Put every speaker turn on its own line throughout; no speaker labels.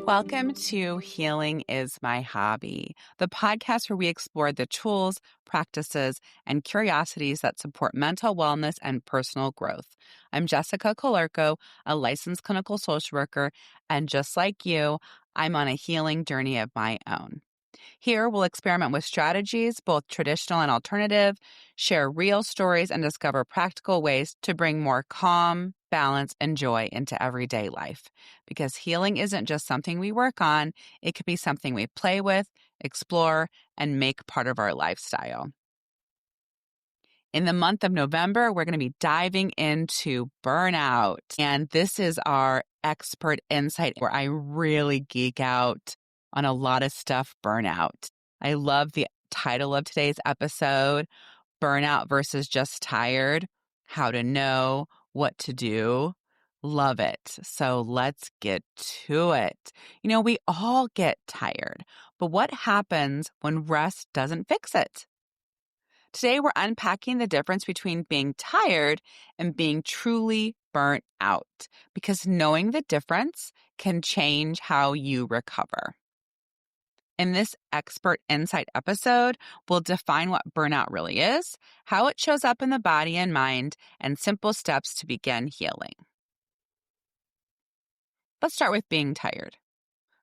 Welcome to Healing is My Hobby, the podcast where we explore the tools, practices, and curiosities that support mental wellness and personal growth. I'm Jessica Colarco, a licensed clinical social worker, and just like you, I'm on a healing journey of my own. Here, we'll experiment with strategies, both traditional and alternative, share real stories, and discover practical ways to bring more calm, balance, and joy into everyday life. Because healing isn't just something we work on, it can be something we play with, explore, and make part of our lifestyle. In the month of November, we're going to be diving into burnout. And this is our expert insight where I really geek out on a lot of stuff burnout. I love the title of today's episode, Burnout versus Just Tired, How to Know, What to Do. Love it. So let's get to it. We all get tired, but what happens when rest doesn't fix it? Today, we're unpacking the difference between being tired and being truly burnt out, because knowing the difference can change how you recover. In this expert insight episode, we'll define what burnout really is, how it shows up in the body and mind, and simple steps to begin healing. Let's start with being tired,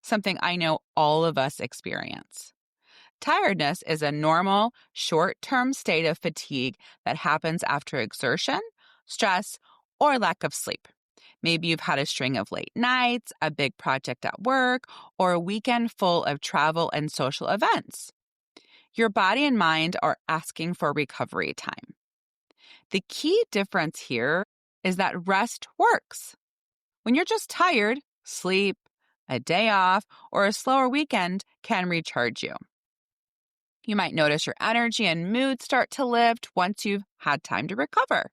something I know all of us experience. Tiredness is a normal, short-term state of fatigue that happens after exertion, stress, or lack of sleep. Maybe you've had a string of late nights, a big project at work, or a weekend full of travel and social events. Your body and mind are asking for recovery time. The key difference here is that rest works. When you're just tired, sleep, a day off, or a slower weekend can recharge you. You might notice your energy and mood start to lift once you've had time to recover.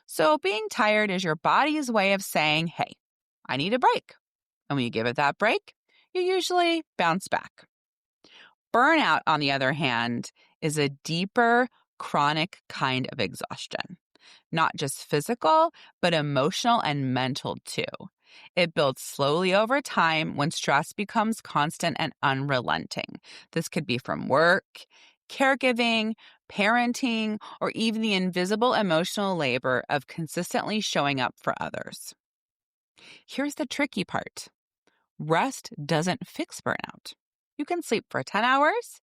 So being tired is your body's way of saying, hey, I need a break. And when you give it that break, you usually bounce back. Burnout, on the other hand, is a deeper, chronic kind of exhaustion. Not just physical, but emotional and mental too. It builds slowly over time when stress becomes constant and unrelenting. This could be from work, caregiving, parenting, or even the invisible emotional labor of consistently showing up for others. Here's the tricky part. Rest doesn't fix burnout. You can sleep for 10 hours,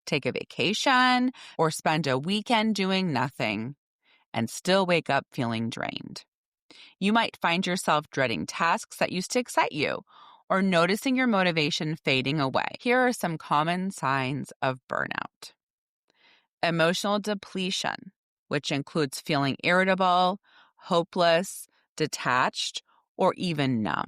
take a vacation, or spend a weekend doing nothing and still wake up feeling drained. You might find yourself dreading tasks that used to excite you or noticing your motivation fading away. Here are some common signs of burnout. Emotional depletion, which includes feeling irritable, hopeless, detached, or even numb.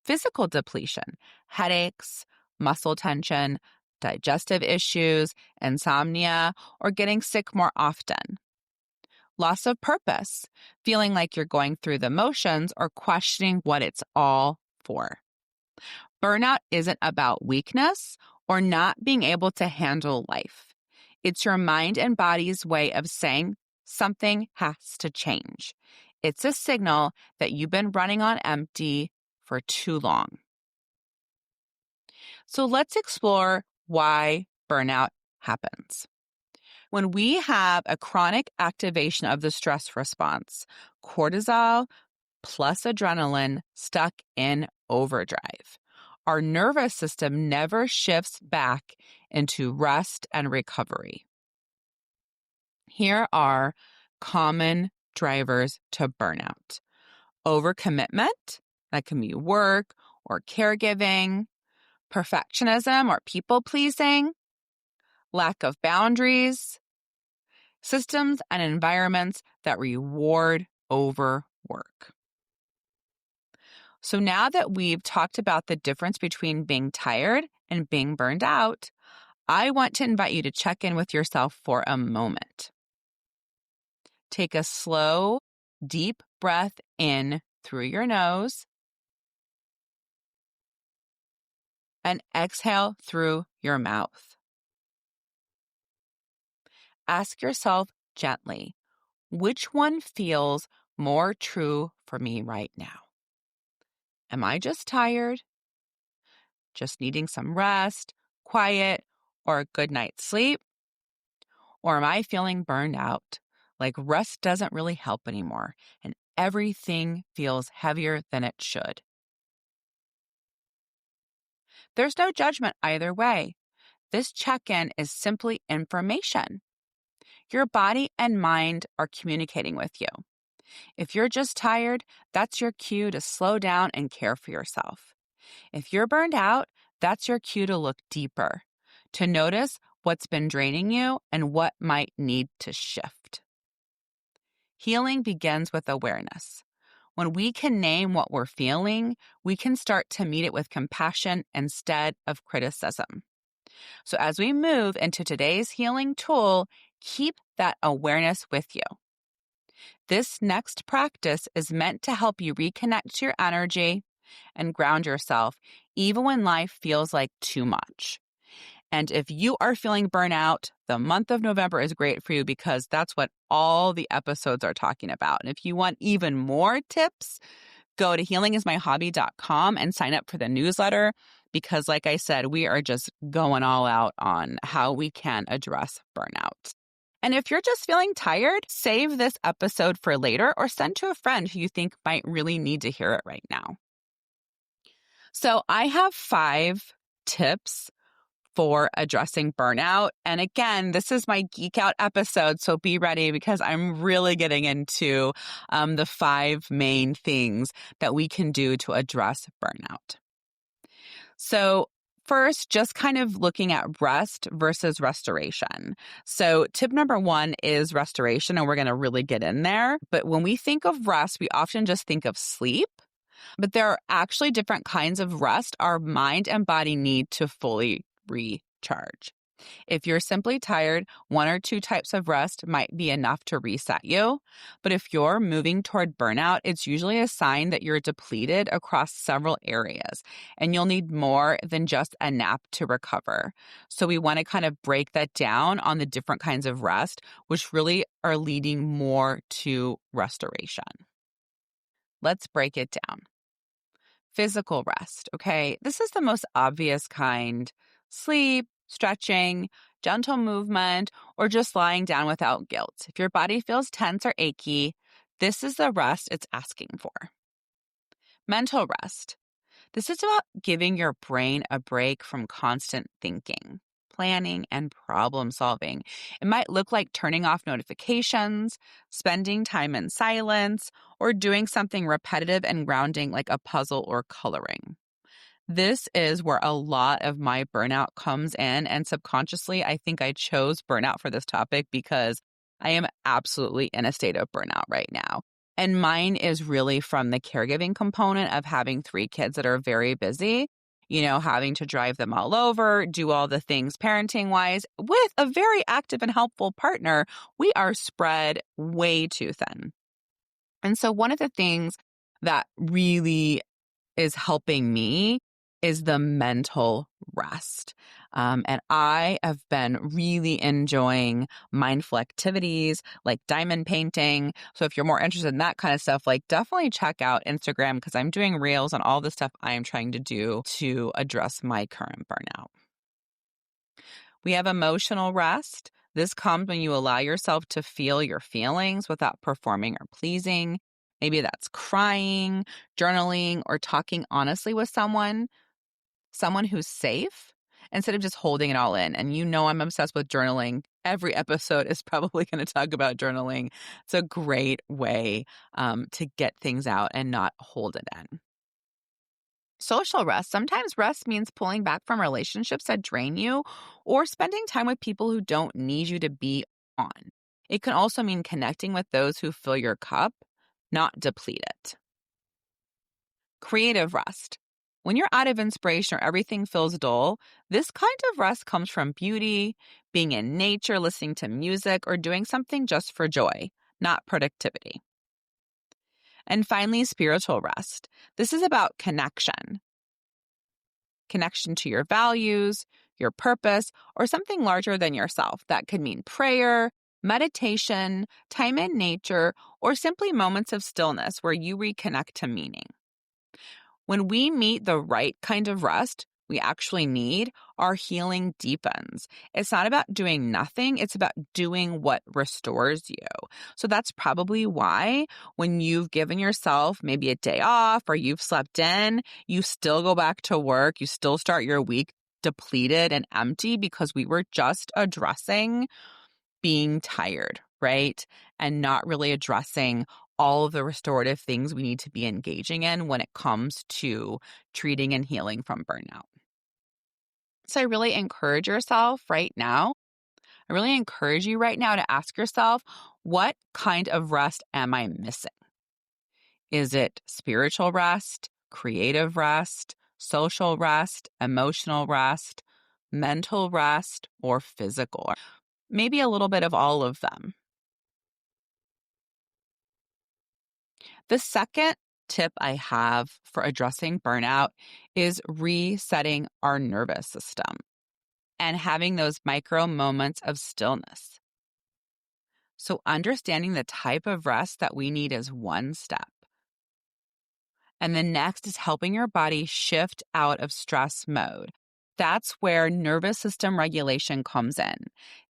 Physical depletion, headaches, muscle tension, digestive issues, insomnia, or getting sick more often. Loss of purpose, feeling like you're going through the motions or questioning what it's all for. Burnout isn't about weakness or not being able to handle life. It's your mind and body's way of saying something has to change. It's a signal that you've been running on empty for too long. So let's explore why burnout happens. When we have a chronic activation of the stress response, cortisol plus adrenaline stuck in overdrive, our nervous system never shifts back into rest and recovery. Here are common drivers to burnout. Overcommitment, that can be work or caregiving, perfectionism or people-pleasing, lack of boundaries, systems and environments that reward overwork. So now that we've talked about the difference between being tired and being burned out, I want to invite you to check in with yourself for a moment. Take a slow, deep breath in through your nose and exhale through your mouth. Ask yourself gently, which one feels more true for me right now? Am I just tired? just needing some rest, quiet, or a good night's sleep? Or am I feeling burned out? Like rest doesn't really help anymore and everything feels heavier than it should. There's no judgment either way. This check-in is simply information. Your body and mind are communicating with you. If you're just tired, that's your cue to slow down and care for yourself. If you're burned out, that's your cue to look deeper, to notice what's been draining you and what might need to shift. Healing begins with awareness. When we can name what we're feeling, we can start to meet it with compassion instead of criticism. So as we move into today's healing tool, keep that awareness with you. This next practice is meant to help you reconnect to your energy and ground yourself, even when life feels like too much. And if you are feeling burnout, the month of November is great for you because that's what all the episodes are talking about. And if you want even more tips, go to healingismyhobby.com and sign up for the newsletter because, like I said, we are just going all out on how we can address burnout. And if you're just feeling tired, save this episode for later or send to a friend who you think might really need to hear it right now. So I have 5 tips for addressing burnout. And again, this is my geek out episode, so be ready because I'm really getting into the 5 main things that we can do to address burnout. So first, just kind of looking at rest versus restoration. So tip number 1 is restoration, and we're going to really get in there. But when we think of rest, we often just think of sleep. But there are actually different kinds of rest our mind and body need to fully recharge. If you're simply tired, 1 or 2 types of rest might be enough to reset you. But if you're moving toward burnout, it's usually a sign that you're depleted across several areas, and you'll need more than just a nap to recover. So we want to kind of break that down on the different kinds of rest, which really are leading more to restoration. Let's break it down. Physical rest, okay? This is the most obvious kind. Sleep, stretching, gentle movement, or just lying down without guilt. If your body feels tense or achy, this is the rest it's asking for. Mental rest. This is about giving your brain a break from constant thinking, planning, and problem solving. It might look like turning off notifications, spending time in silence, or doing something repetitive and grounding like a puzzle or coloring. This is where a lot of my burnout comes in, and subconsciously, I think I chose burnout for this topic because I am absolutely in a state of burnout right now. And mine is really from the caregiving component of having 3 kids that are very busy, having to drive them all over, do all the things parenting wise with a very active and helpful partner. We are spread way too thin. And so one of the things that really is helping me is the mental rest. And I have been really enjoying mindful activities like diamond painting. So if you're more interested in that kind of stuff, definitely check out Instagram because I'm doing reels on all the stuff I am trying to do to address my current burnout. We have emotional rest. This comes when you allow yourself to feel your feelings without performing or pleasing. Maybe that's crying, journaling, or talking honestly with someone who's safe instead of just holding it all in. And I'm obsessed with journaling. Every episode is probably going to talk about journaling. It's a great way to get things out and not hold it in. Social rest. Sometimes rest means pulling back from relationships that drain you or spending time with people who don't need you to be on. It can also mean connecting with those who fill your cup, not deplete it. Creative rest. When you're out of inspiration or everything feels dull, this kind of rest comes from beauty, being in nature, listening to music, or doing something just for joy, not productivity. And finally, spiritual rest. This is about connection to your values, your purpose, or something larger than yourself. That could mean prayer, meditation, time in nature, or simply moments of stillness where you reconnect to meaning. When we meet the right kind of rest, we actually need, our healing deepens. It's not about doing nothing, it's about doing what restores you. So that's probably why when you've given yourself maybe a day off or you've slept in, you still go back to work, you still start your week depleted and empty because we were just addressing being tired, right? And not really addressing all of the restorative things we need to be engaging in when it comes to treating and healing from burnout. So I really encourage yourself right now. I really encourage you right now to ask yourself, what kind of rest am I missing? Is it spiritual rest, creative rest, social rest, emotional rest, mental rest, or physical? Maybe a little bit of all of them. The second tip I have for addressing burnout is resetting our nervous system and having those micro moments of stillness. So, understanding the type of rest that we need is one step. And the next is helping your body shift out of stress mode. That's where nervous system regulation comes in.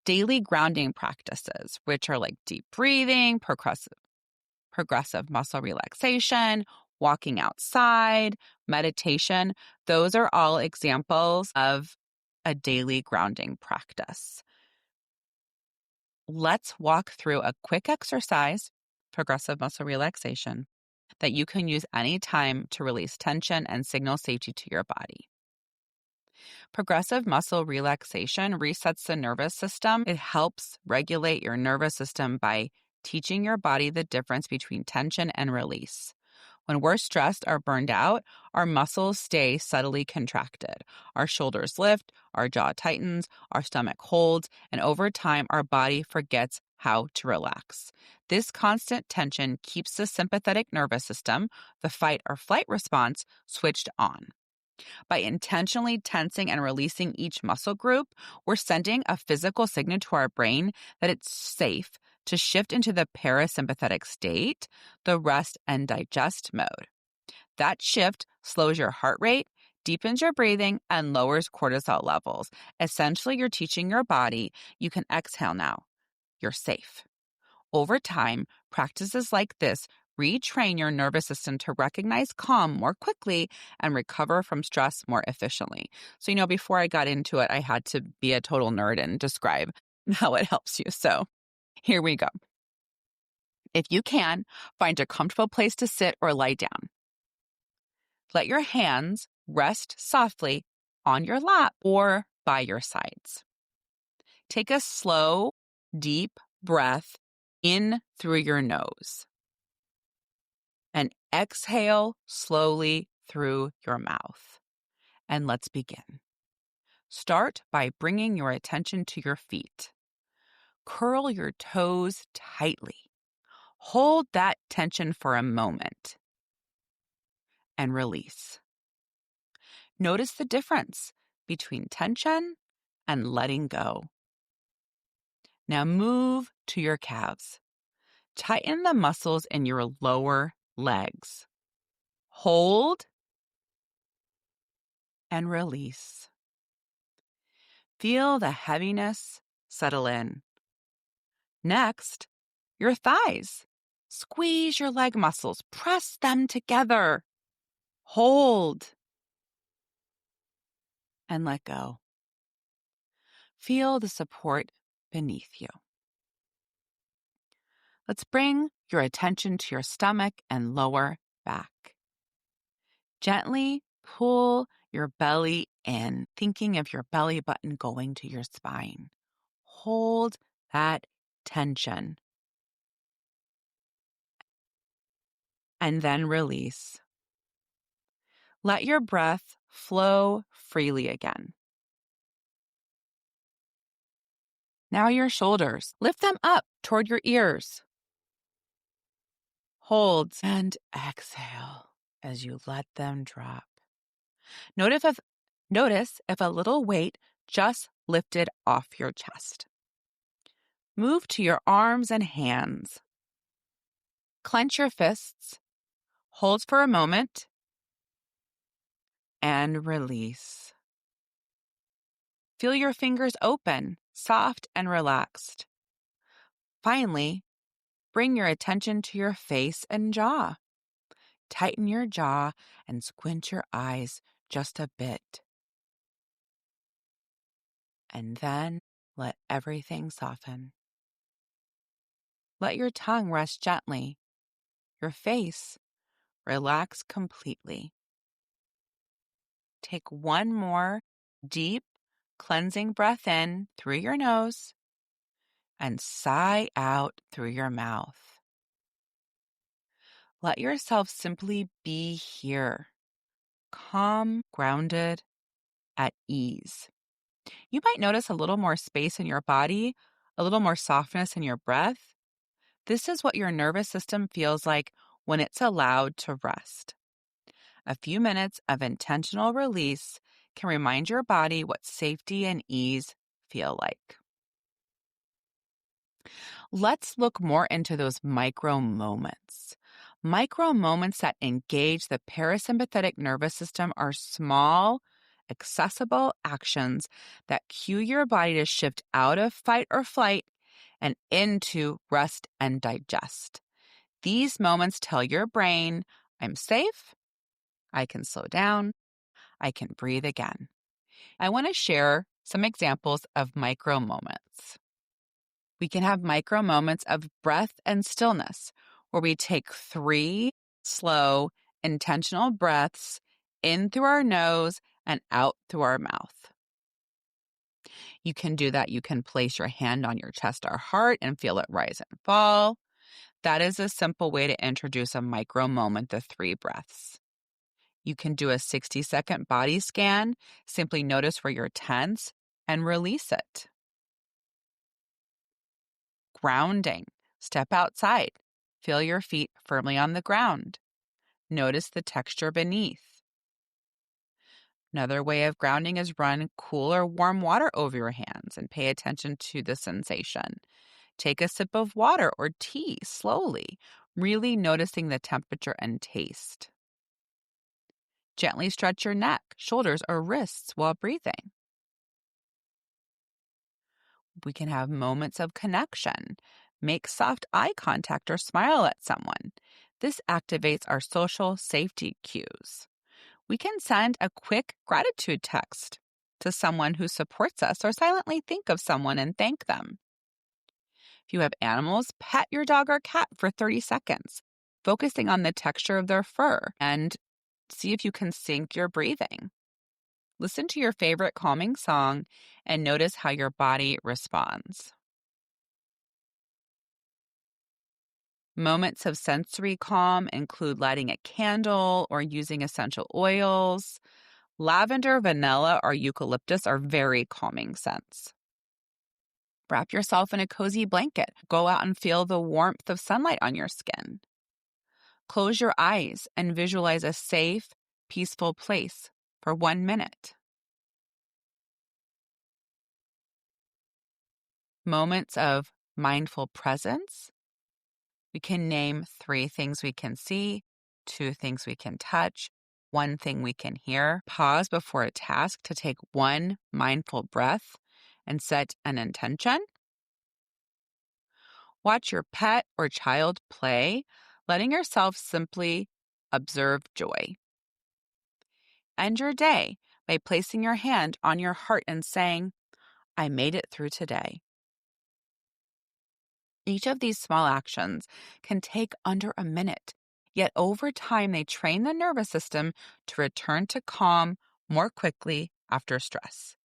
Daily grounding practices, which are like deep breathing, progressive muscle relaxation, walking outside, meditation, those are all examples of a daily grounding practice. Let's walk through a quick exercise, progressive muscle relaxation, that you can use anytime to release tension and signal safety to your body. Progressive muscle relaxation resets the nervous system. It helps regulate your nervous system by teaching your body the difference between tension and release. When we're stressed or burned out, our muscles stay subtly contracted. Our shoulders lift, our jaw tightens, our stomach holds, and over time, our body forgets how to relax. This constant tension keeps the sympathetic nervous system, the fight or flight response, switched on. By intentionally tensing and releasing each muscle group, we're sending a physical signal to our brain that it's safe to shift into the parasympathetic state, the rest and digest mode. That shift slows your heart rate, deepens your breathing, and lowers cortisol levels. Essentially, you're teaching your body you can exhale now. You're safe. Over time, practices like this retrain your nervous system to recognize calm more quickly and recover from stress more efficiently. So, before I got into it, I had to be a total nerd and describe how it helps you. So, here we go. If you can, find a comfortable place to sit or lie down. Let your hands rest softly on your lap or by your sides. Take a slow, deep breath in through your nose and exhale slowly through your mouth. And let's begin. Start by bringing your attention to your feet. Curl your toes tightly. Hold that tension for a moment and release. Notice the difference between tension and letting go. Now move to your calves. Tighten the muscles in your lower legs. Hold and release. Feel the heaviness settle in. Next, your thighs. Squeeze your leg muscles. Press them together. Hold and let go. Feel the support beneath you. Let's bring your attention to your stomach and lower back. Gently pull your belly in, thinking of your belly button going to your spine. Hold that tension. And then release. Let your breath flow freely again. Now your shoulders. Lift them up toward your ears. Hold and exhale as you let them drop. Notice if a little weight just lifted off your chest. Move to your arms and hands. Clench your fists. Hold for a moment and release. Feel your fingers open, soft and relaxed. Finally, bring your attention to your face and jaw. Tighten your jaw and squint your eyes just a bit. And then let everything soften. Let your tongue rest gently. Your face relax completely. Take one more deep, cleansing breath in through your nose and sigh out through your mouth. Let yourself simply be here, calm, grounded, at ease. You might notice a little more space in your body, a little more softness in your breath. This is what your nervous system feels like when it's allowed to rest. A few minutes of intentional release can remind your body what safety and ease feel like. Let's look more into those micro moments. Micro moments that engage the parasympathetic nervous system are small, accessible actions that cue your body to shift out of fight or flight and into rest and digest. These moments tell your brain, I'm safe, I can slow down, I can breathe again. I want to share some examples of micro moments. We can have micro moments of breath and stillness, where we take 3 slow, intentional breaths in through our nose and out through our mouth. You can do that. You can place your hand on your chest or heart and feel it rise and fall. That is a simple way to introduce a micro moment, the 3 breaths. You can do a 60-second body scan. Simply notice where you're tense and release it. Grounding. Step outside. Feel your feet firmly on the ground. Notice the texture beneath. Another way of grounding is run cool or warm water over your hands and pay attention to the sensation. Take a sip of water or tea slowly, really noticing the temperature and taste. Gently stretch your neck, shoulders, or wrists while breathing. We can have moments of connection. Make soft eye contact or smile at someone. This activates our social safety cues. We can send a quick gratitude text to someone who supports us or silently think of someone and thank them. If you have animals, pet your dog or cat for 30 seconds, focusing on the texture of their fur, and see if you can sync your breathing. Listen to your favorite calming song and notice how your body responds. Moments of sensory calm include lighting a candle or using essential oils. Lavender, vanilla, or eucalyptus are very calming scents. Wrap yourself in a cozy blanket. Go out and feel the warmth of sunlight on your skin. Close your eyes and visualize a safe, peaceful place for 1 minute. Moments of mindful presence. We can name 3 things we can see, 2 things we can touch, 1 thing we can hear. Pause before a task to take 1 mindful breath and set an intention. Watch your pet or child play, letting yourself simply observe joy. End your day by placing your hand on your heart and saying, I made it through today. Each of these small actions can take under a minute, yet over time they train the nervous system to return to calm more quickly after stress.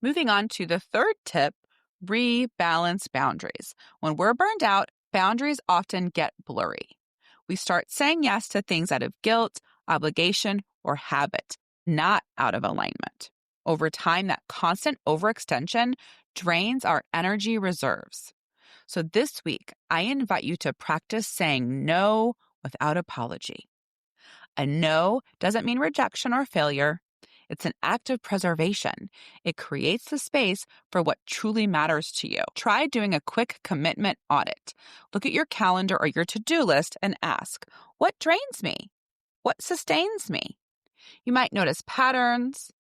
Moving on to the third tip, rebalance boundaries. When we're burned out, boundaries often get blurry. We start saying yes to things out of guilt, obligation, or habit, not out of alignment. Over time, that constant overextension drains our energy reserves. So this week, I invite you to practice saying no without apology. A no doesn't mean rejection or failure. It's an act of preservation. It creates the space for what truly matters to you. Try doing a quick commitment audit. Look at your calendar or your to-do list and ask, what drains me? What sustains me? You might notice patterns,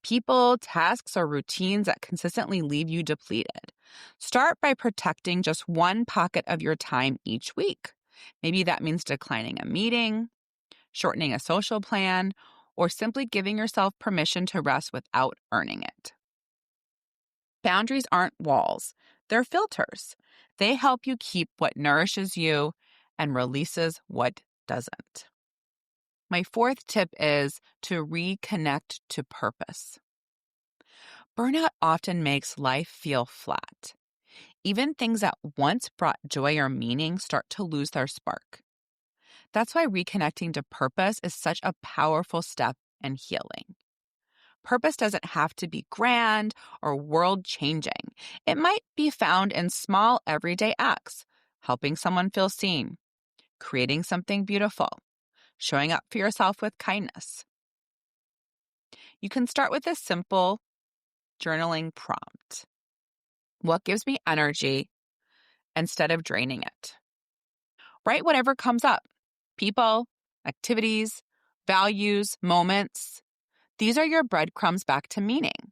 people, tasks, or routines that consistently leave you depleted. Start by protecting just one pocket of your time each week. Maybe that means declining a meeting, shortening a social plan, or simply giving yourself permission to rest without earning it. Boundaries aren't walls, they're filters. They help you keep what nourishes you and releases what doesn't. My fourth tip is to reconnect to purpose. Burnout often makes life feel flat. Even things that once brought joy or meaning start to lose their spark. That's why reconnecting to purpose is such a powerful step in healing. Purpose doesn't have to be grand or world-changing. It might be found in small, everyday acts, helping someone feel seen, creating something beautiful, showing up for yourself with kindness. You can start with a simple journaling prompt. What gives me energy instead of draining it? Write whatever comes up. People, activities, values, moments. These are your breadcrumbs back to meaning.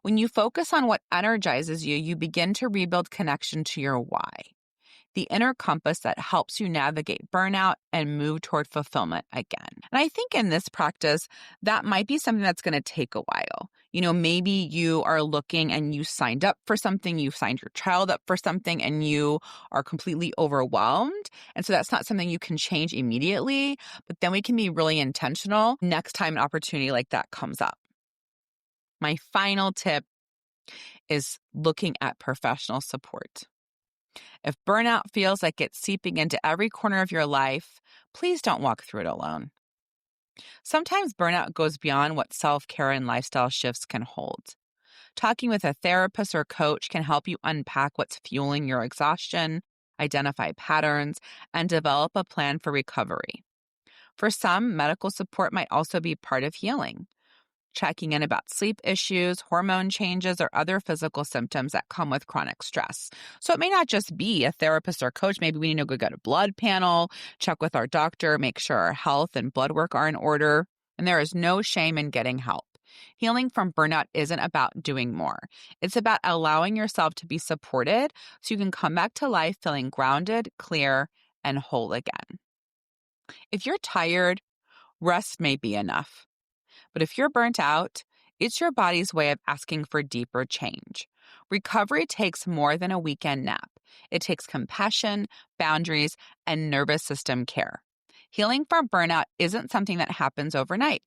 When you focus on what energizes you, you begin to rebuild connection to your why, the inner compass that helps you navigate burnout and move toward fulfillment again. And I think in this practice, that might be something that's going to take a while. Maybe you are looking and you signed up for something, you signed your child up for something, and you are completely overwhelmed. And so that's not something you can change immediately, but then we can be really intentional next time an opportunity like that comes up. My final tip is looking at professional support. If burnout feels like it's seeping into every corner of your life, please don't walk through it alone. Sometimes burnout goes beyond what self-care and lifestyle shifts can hold. Talking with a therapist or coach can help you unpack what's fueling your exhaustion, identify patterns, and develop a plan for recovery. For some, medical support might also be part of healing. Checking in about sleep issues, hormone changes, or other physical symptoms that come with chronic stress. So it may not just be a therapist or coach. Maybe we need to go get a blood panel, check with our doctor, make sure our health and blood work are in order. And there is no shame in getting help. Healing from burnout isn't about doing more. It's about allowing yourself to be supported so you can come back to life feeling grounded, clear, and whole again. If you're tired, rest may be enough. But if you're burnt out, it's your body's way of asking for deeper change. Recovery takes more than a weekend nap. It takes compassion, boundaries, and nervous system care. Healing from burnout isn't something that happens overnight.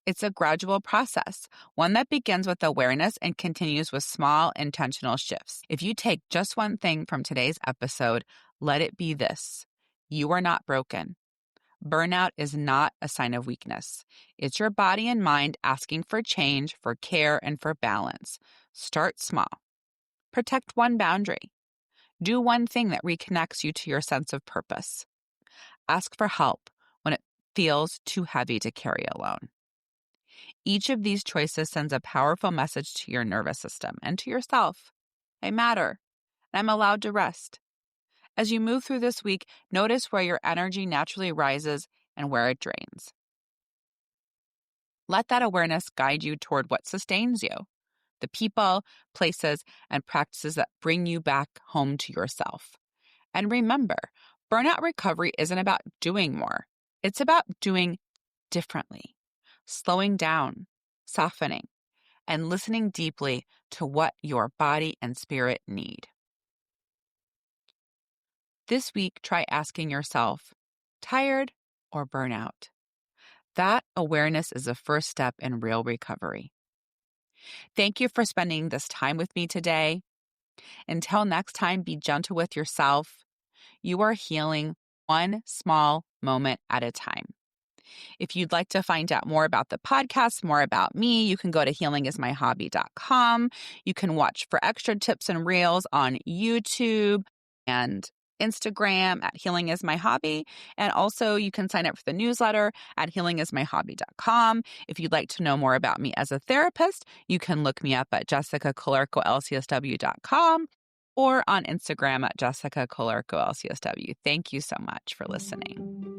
It's a gradual process, one that begins with awareness and continues with small, intentional shifts. If you take just one thing from today's episode, let it be this: you are not broken. Burnout is not a sign of weakness. It's your body and mind asking for change, for care, and for balance. Start small. Protect one boundary. Do one thing that reconnects you to your sense of purpose. Ask for help when it feels too heavy to carry alone. Each of these choices sends a powerful message to your nervous system and to yourself. I matter, and I'm allowed to rest. As you move through this week, notice where your energy naturally rises and where it drains. Let that awareness guide you toward what sustains you, the people, places, and practices that bring you back home to yourself. And remember, burnout recovery isn't about doing more. It's about doing differently, slowing down, softening, and listening deeply to what your body and spirit need. This week, try asking yourself, tired or burnout? That awareness is the first step in real recovery. Thank you for spending this time with me today. Until next time, be gentle with yourself. You are healing one small moment at a time. If you'd like to find out more about the podcast, more about me, you can go to healingismyhobby.com. You can watch for extra tips and reels on YouTube and Instagram at Healing is My Hobby. And also you can sign up for the newsletter at healingismyhobby.com. If you'd like to know more about me as a therapist, you can look me up at jessicacolarcolcsw.com or on Instagram at jessicacolarcolcsw. Thank you so much for listening.